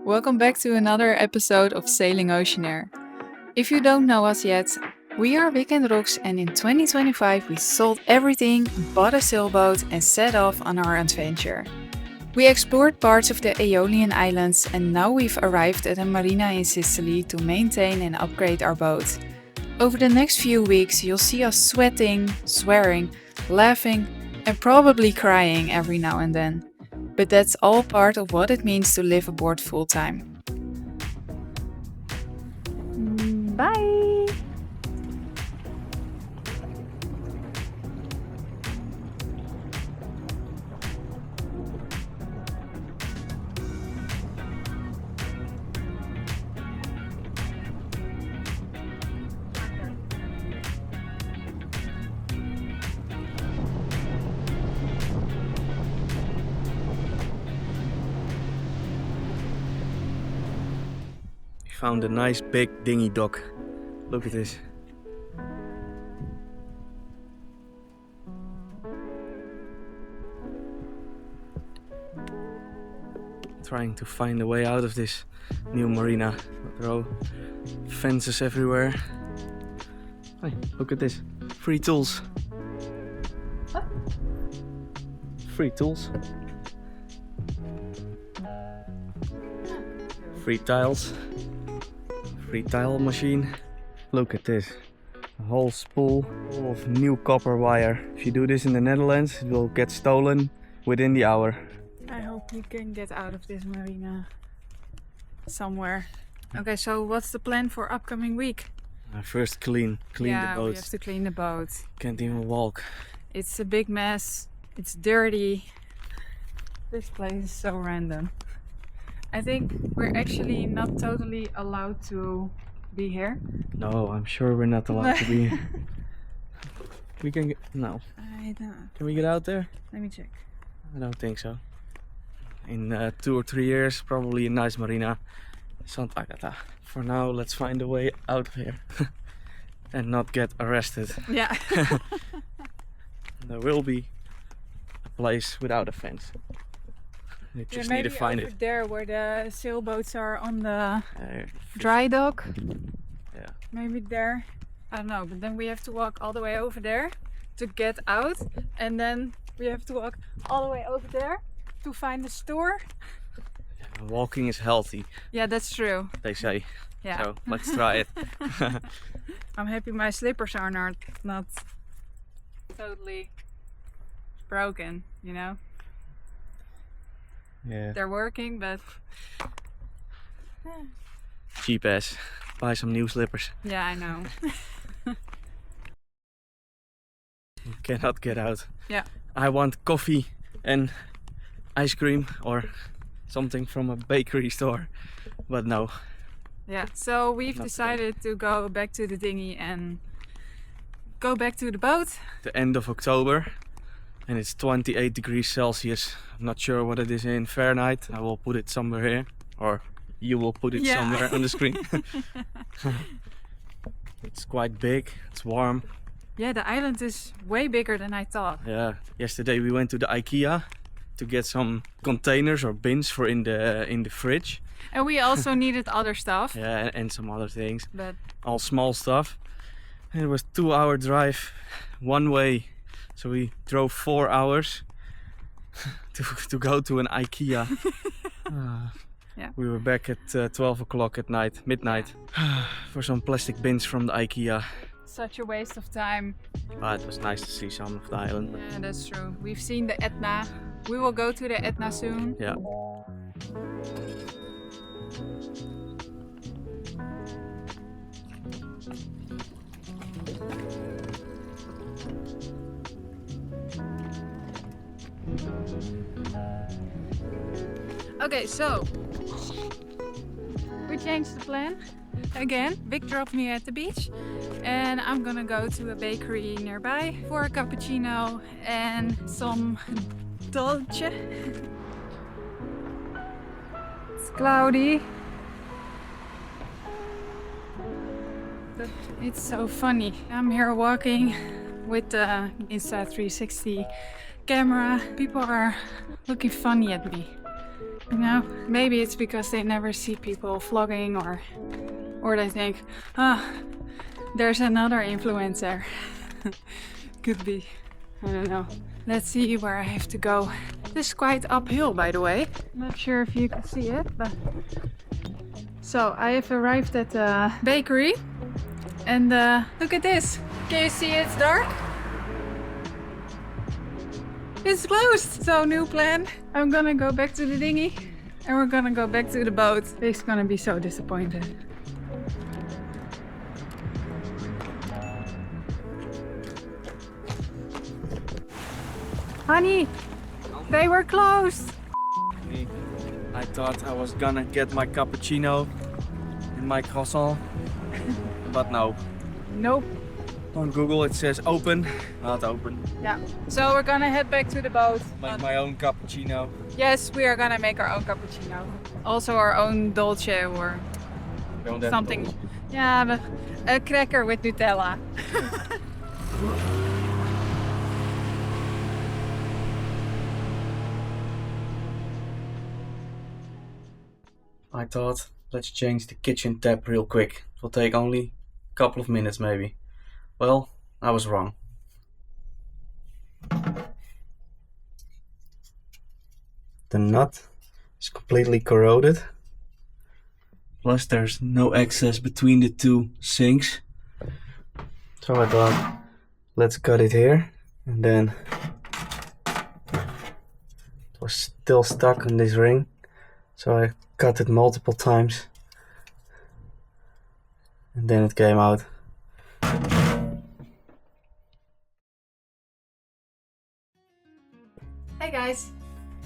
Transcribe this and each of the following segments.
Welcome back to another episode of Sailing Ocean Air. If you don't know us yet, we are Weekend Rocks, and in 2025 we sold everything, bought a sailboat and set off on our adventure. We explored parts of the Aeolian Islands and now we've arrived at a marina in Sicily to maintain and upgrade our boat. Over the next few weeks you'll see us sweating, swearing, laughing and probably crying every now and then. But that's all part of what it means to live aboard full-time. Bye! Found a nice big dinghy dock. Look at this. Trying to find a way out of this new marina. There are fences everywhere. Hey, look at this. Free tools. Free tools. Free tiles. Free tile machine. Look at this. A whole spool full of new copper wire. If you do this in the Netherlands, it will get stolen within the hour. I hope you can get out of this marina somewhere. Okay, so what's the plan for upcoming week? First clean the We boat. have to clean the boat. Can't even walk. It's a big mess. It's dirty. This place is so random. I think we're actually not totally allowed to be here. No, I'm sure we're not allowed to be. We can get, no. I don't know. Can we get out there? Let me check. I don't think so. In 2 or 3 years, probably a nice marina, Sant'Agata. For now, let's find a way out of here and not get arrested. Yeah. There will be a place without a fence. You just need to find over it. there where the sailboats are on the Uh, dry dock. Yeah. Maybe there. I don't know, but then we have to walk all the way over there to get out, and then we have to walk all the way over there to find the store. Walking is healthy, Yeah, that's true. they say. Yeah. So let's try it. I'm happy my slippers are not totally broken, you know? Yeah. They're working, but Cheap ass. Buy some new slippers. yeah, I know. You cannot get out. Yeah. I want coffee and ice cream or something from a bakery store, but no. Yeah, so we've Not decided to go back to the dinghy and go back to the boat. The end of October and it's 28 degrees Celsius. I'm not sure what it is in Fahrenheit. I will put it somewhere here, or you will put it Yeah. somewhere on the screen. It's quite big, it's warm. Yeah, the island is way bigger than I thought. Yeah, yesterday we went to the IKEA to get some containers or bins for in the fridge. And we also needed other stuff, Yeah, and some other things. but All small stuff. And it was 2-hour drive one way. So we drove 4 hours to go to an IKEA. Yeah. We were back at 12 o'clock at night, midnight, for some plastic bins from the IKEA. such a waste of time. But it was nice to see some of the island. Yeah, that's true. We've seen the Etna. We will go to the Etna soon. Yeah. Okay, so we changed the plan again. Vic dropped me at the beach and I'm gonna go to a bakery nearby for a cappuccino and some dolce. It's cloudy, but it's so funny. I'm here walking with the Insta360 camera. People are looking funny at me. You know, maybe it's because they never see people vlogging, or they think, ah, there's another influencer. Could be. I don't know. Let's see where I have to go. This is quite uphill, by the way. Not sure if you can see it, but... So, I have arrived at the bakery. And look at this. Can you see it's dark? It's closed! So, new plan. I'm gonna go back to the dinghy. And we're gonna go back to the boat. He's gonna be so disappointed. Honey, they were closed. I thought I was gonna get my cappuccino and my croissant, but no. Nope. On Google it says open, not open. Yeah. So we're gonna head back to the boat. Make my own cappuccino. Yes, we are gonna make our own cappuccino. Also our own dolce or Don't have something. those. Yeah, but a cracker with Nutella. I thought, let's change the kitchen tap real quick. It will take only a couple of minutes maybe. Well, I was wrong. The nut is completely corroded. Plus there's no access between the two sinks. So I thought, let's cut it here. And then it was still stuck on this ring. So I cut it multiple times. And then it came out. Hey guys!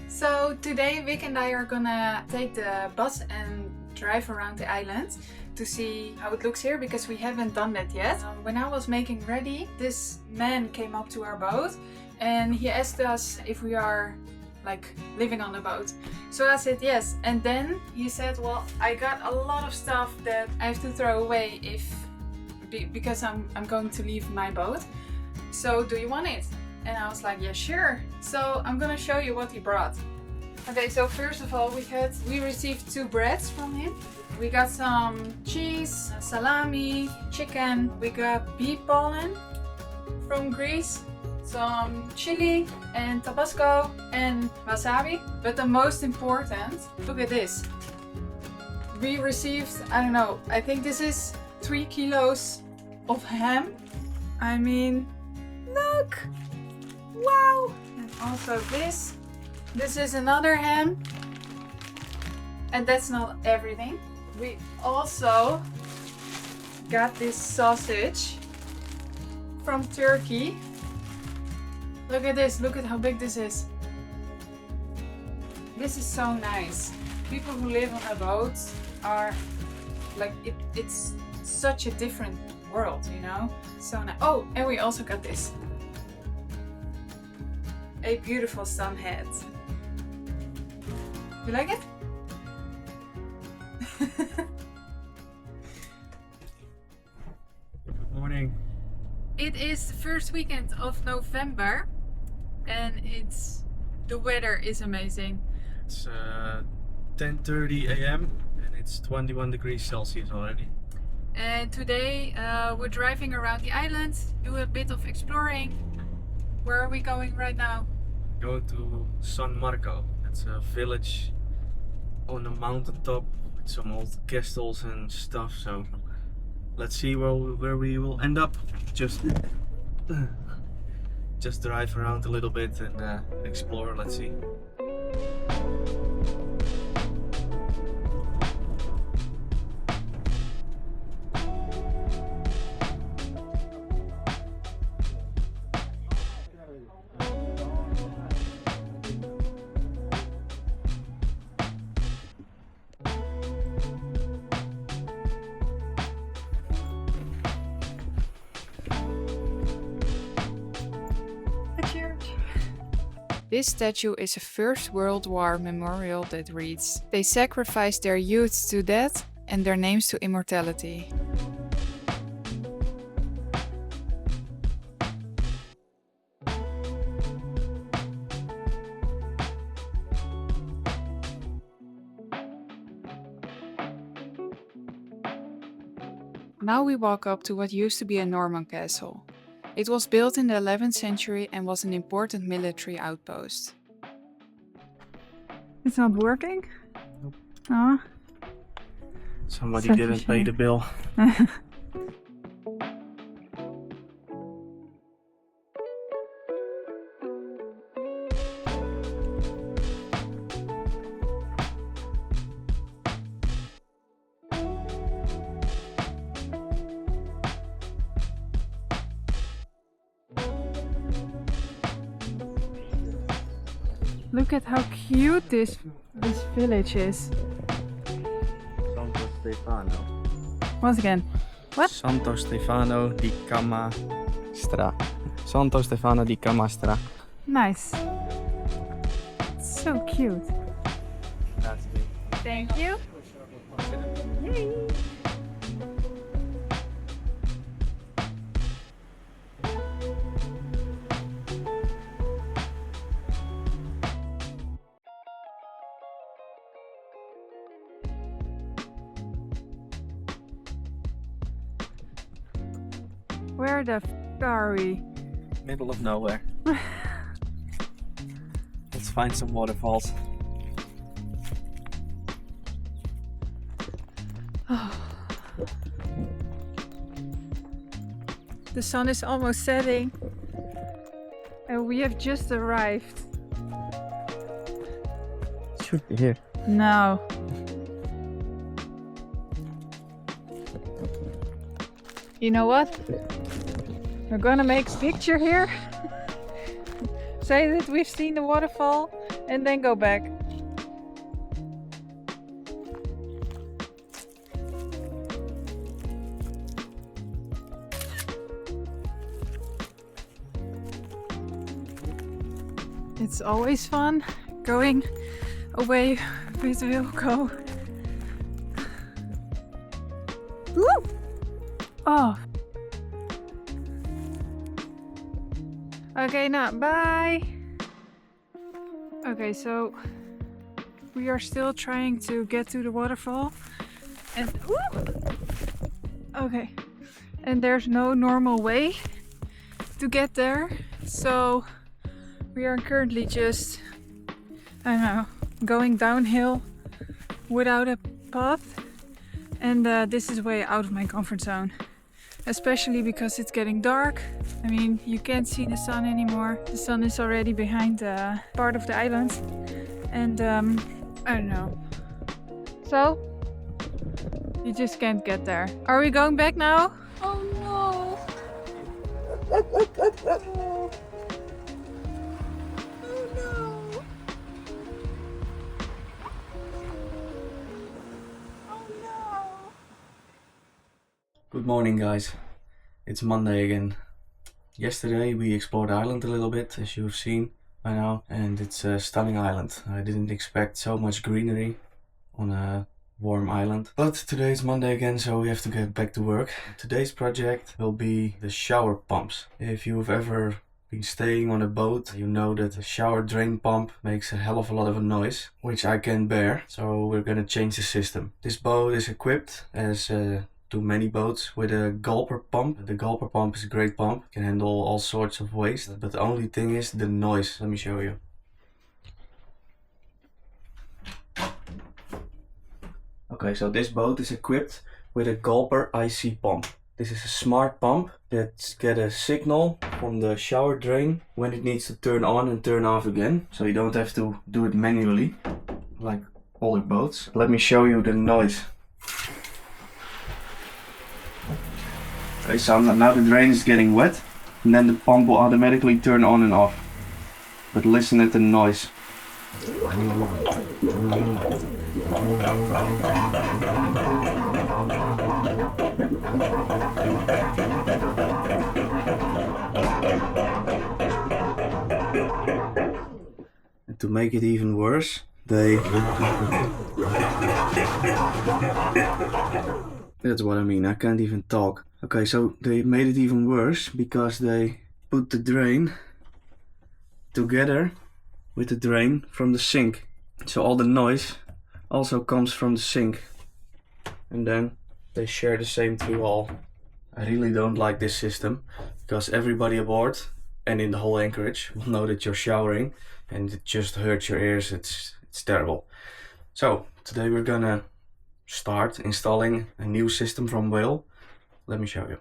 So today Vic and I are gonna take the bus and drive around the island to see how it looks here, because we haven't done that yet. When I was making ready, this man came up to our boat and he asked us if we are like living on the boat. So I said yes, and then he said, well, I got a lot of stuff that I have to throw away because I'm going to leave my boat. So do you want it? And I was like, yeah, sure. So I'm gonna show you what he brought. Okay, so first of all, we received 2 breads from him. We got some cheese, salami, chicken. We got bee pollen from Greece, some chili and Tabasco and wasabi. But the most important, look at this. We received, I don't know, I think this is 3 kilos of ham. I mean, look! Wow! And also this. This is another ham. And that's not everything. We also got this sausage from Turkey. Look at this. Look at how big this is. This is so nice. People who live on a boat are like, it's such a different world, you know? So nice. Oh, and we also got this. A beautiful sun hat. You like it? Good morning. It is the first weekend of November and the weather is amazing. It's 10:30 a.m. and it's 21 degrees Celsius already. And today we're driving around the island, do a bit of exploring. Where are we going right now? Going to San Marco. It's a village on a mountaintop with some old castles and stuff. So let's see where we will end up. Just drive around a little bit and explore. Let's see. This statue is a First World War memorial that reads, "They sacrificed their youths to death and their names to immortality." Now we walk up to what used to be a Norman castle. It was built in the 11th century and was an important military outpost. It's not working? Nope. Oh. Somebody Such a didn't pay shame. the bill. Look at how cute this village is. Santo Stefano. Once again. What? Santo Stefano di Camastra. Santo Stefano di Camastra. Nice. So cute. That's me. Thank you. Yay. Where the f are we? Middle of nowhere. Let's find some waterfalls. The sun is almost setting and we have just arrived. Should be here. No. You know what? We're gonna make a picture here. Say that we've seen the waterfall and then go back. It's always fun going away with Wilco. Woo! Oh. Okay, now bye. Okay, so we are still trying to get to the waterfall, and okay, and there's no normal way to get there, so we are currently just, I don't know, going downhill without a path, and this is way out of my comfort zone. Especially because it's getting dark. I mean, you can't see the sun anymore. The sun is already behind part of the island. And I don't know. So, you just can't get there. Are we going back now? Oh no! Oh no! Oh no! Good morning, guys. It's Monday again. Yesterday we explored the island a little bit, as you've seen by now, and it's a stunning island. I didn't expect so much greenery on a warm island. But today is Monday again, so we have to get back to work. Today's project will be the shower pumps. If you've ever been staying on a boat, you know that the shower drain pump makes a hell of a lot of a noise, which I can bear, so we're gonna change the system. This boat is equipped, as to many boats, with a gulper pump. The gulper pump is a great pump, can handle all sorts of waste, but the only thing is the noise. Let me show you. Okay, so this boat is equipped with a gulper IC pump. This is a smart pump that gets a signal from the shower drain when it needs to turn on and turn off again, so you don't have to do it manually like older boats. Let me show you the noise. Okay, so now the drain is getting wet, and then the pump will automatically turn on and off. But listen at the noise. And to make it even worse, That's what I mean, I can't even talk. Okay, so they made it even worse because they put the drain together with the drain from the sink. So all the noise also comes from the sink. And then They share the same through all. I really don't like this system because everybody aboard and in the whole anchorage will know that you're showering and it just hurts your ears. It's terrible. So today we're gonna start installing a new system from Whale. Let me show you.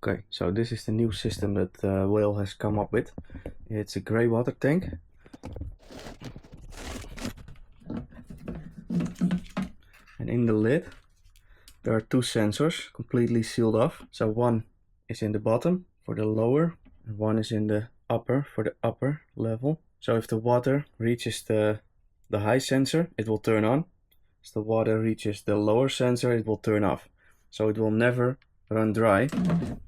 Okay, so this is the new system that Whale has come up with. It's a grey water tank. And in the lid there are two sensors completely sealed off. So one is in the bottom for the lower and one is in the upper for the upper level. So if the water reaches the high sensor, it will turn on. If the water reaches the lower sensor, it will turn off. So it will never run dry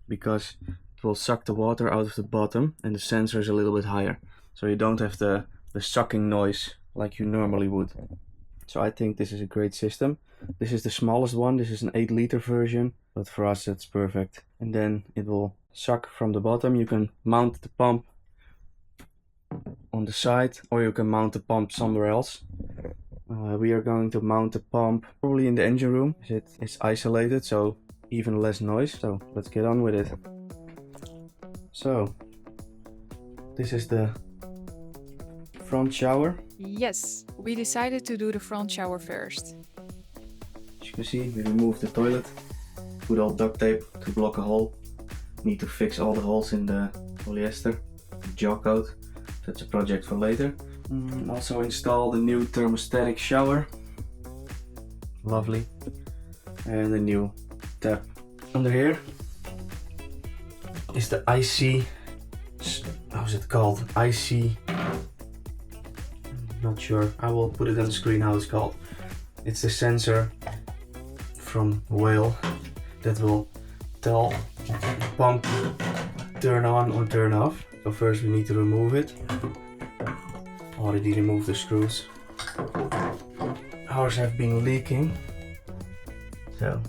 because it will suck the water out of the bottom and the sensor is a little bit higher. So you don't have the sucking noise like you normally would. So I think this is a great system. This is the smallest one. This is an 8-liter version, but for us it's perfect. And then it will suck from the bottom. You can mount the pump on the side or you can mount the pump somewhere else. We are going to mount the pump probably in the engine room. It's isolated, so even less noise. So let's get on with it. So this is the front shower. Yes, we decided to do the front shower first. As you can see, we removed the toilet, put all duct tape to block a hole. Need to fix all the holes in the polyester, the jaw coat. That's a project for later. Also install the new thermostatic shower. Lovely. And a new tap. Under here is the IC, how's it called? IC, not sure. I will put it on the screen how it's called. It's the sensor from Whale that will tell the pump turn on or turn off. So first we need to remove it. Already removed the screws. Ours have been leaking. So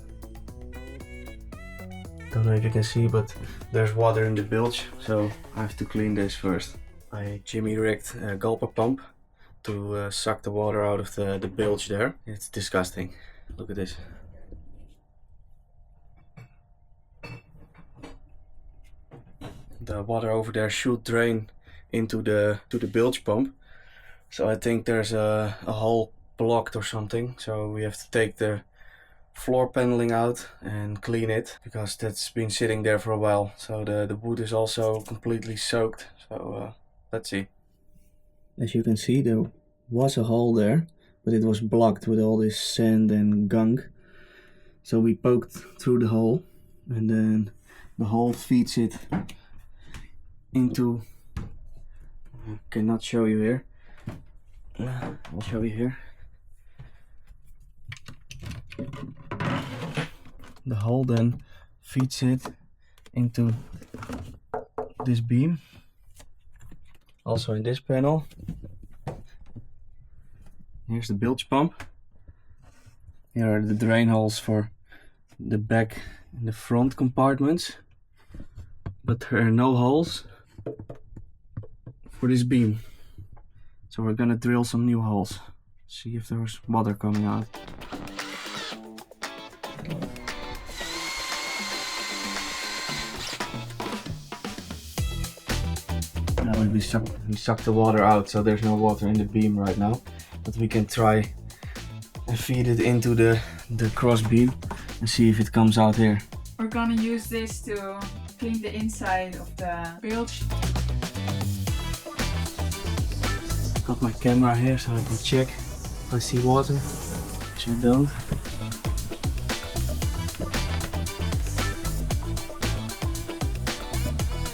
don't know if you can see, but there's water in the bilge, so I have to clean this first. I jimmy rigged a gulper pump to suck the water out of the bilge there. It's disgusting. Look at this. The water over there should drain into the bilge pump. So I think there's a hole blocked or something. So we have to take the floor paneling out and clean it because that's been sitting there for a while. So the wood is also completely soaked. So let's see. As you can see, there was a hole there, but it was blocked with all this sand and gunk. So we poked through the hole and then the hole feeds it into, I cannot show you here, I'll show you here. The hole then feeds it into this beam, also in this panel. Here's the bilge pump. Here are the drain holes for the back and the front compartments, but there are no holes for this beam. So we're gonna drill some new holes, see if there's water coming out. Now we suck the water out, so there's no water in the beam right now. But we can try and feed it into the cross beam and see if it comes out here. We're gonna use this to clean the inside of the bilge. Got my camera here so I can check if I see water, which I don't.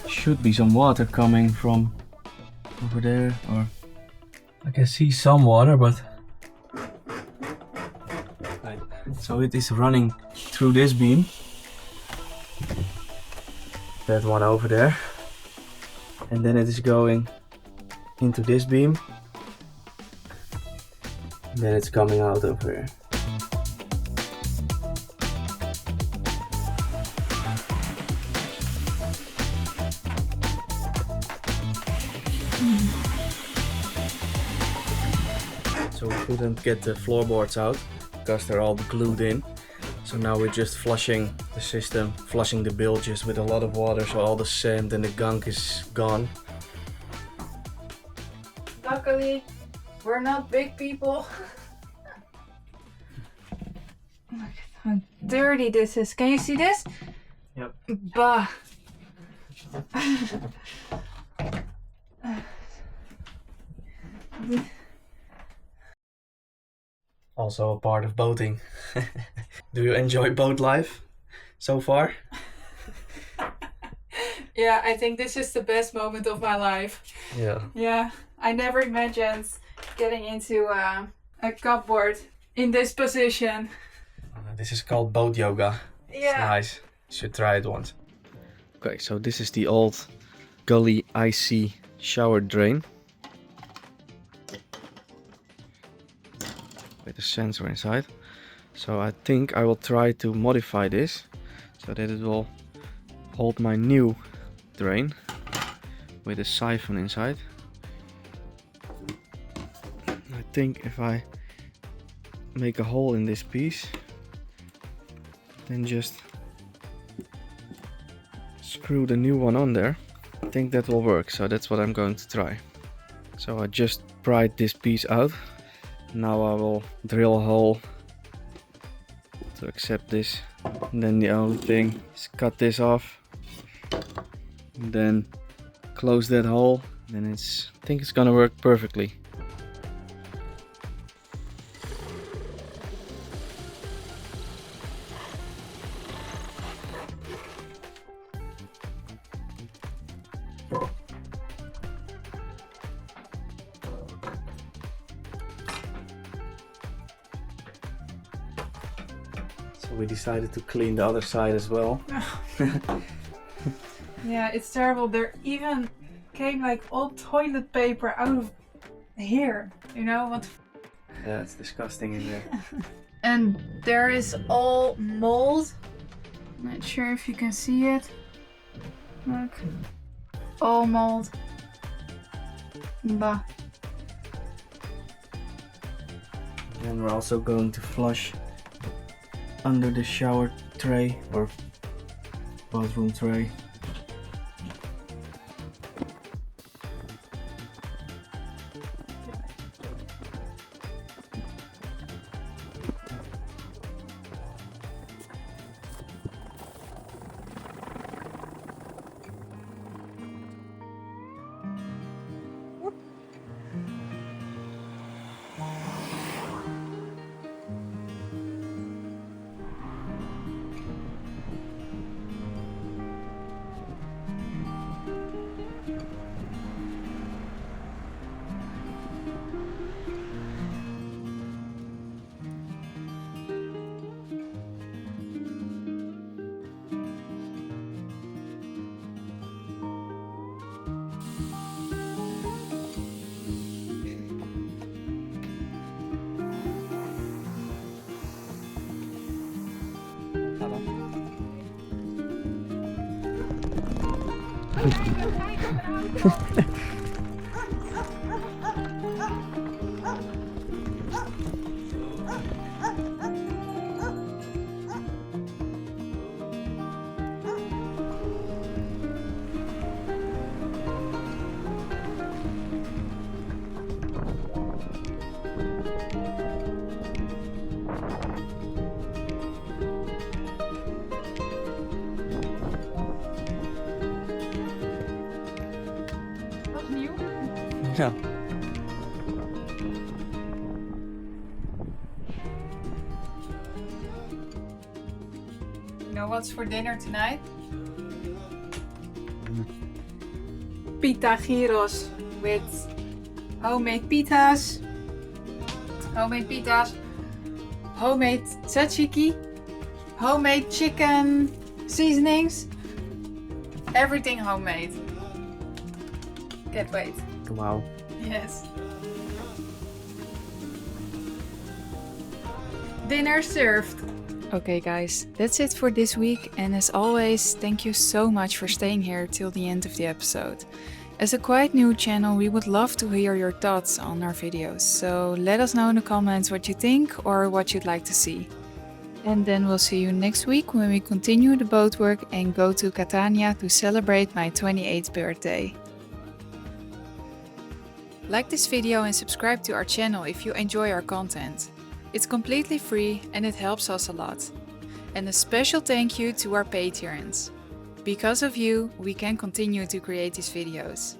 Should be some water coming from over there, or I can see some water, but right. So it is running through this beam, that one over there, and then it is going into this beam, and then it's coming out over here. So we couldn't get the floorboards out because they're all glued in. So now we're just flushing the system, flushing the bilges with a lot of water so all the sand and the gunk is gone. Luckily, we're not big people. Look at how dirty this is. Can you see this? Yep. Bah. Also a part of boating. Do you enjoy boat life so far? Yeah, I think this is the best moment of my life. Yeah. Yeah, I never imagined getting into a cupboard in this position. This is called boat yoga. Yeah. It's nice. You should try it once. Okay, so this is the old gully icy shower drain. With a sensor inside. So I think I will try to modify this so that it will hold my new drain with a siphon inside. I think if I make a hole in this piece, then just screw the new one on there, I think that will work. So that's what I'm going to try. So I just pried this piece out. Now I will drill a hole to accept this. And then the only thing is cut this off. And then close that hole. Then I think it's gonna work perfectly. So we decided to clean the other side as well. Yeah, it's terrible. There even came like old toilet paper out of here. You know what? Yeah, it's disgusting in there. And there is all mold. Not sure if you can see it. Look. All mold. Bah. And we're also going to flush under the shower tray or bathroom tray. Ja. You know what's for dinner tonight? Pita gyros with homemade pitas, homemade tzatziki, homemade chicken seasonings, everything homemade. Can't wait. Wow. Yes. Dinner served. Okay guys, that's it for this week, and as always, thank you so much for staying here till the end of the episode. As a quite new channel, we would love to hear your thoughts on our videos, so let us know in the comments what you think or what you'd like to see. And then we'll see you next week when we continue the boat work and go to Catania to celebrate my 28th birthday. Like this video and subscribe to our channel if you enjoy our content. It's completely free and it helps us a lot. And a special thank you to our patrons. Because of you, we can continue to create these videos.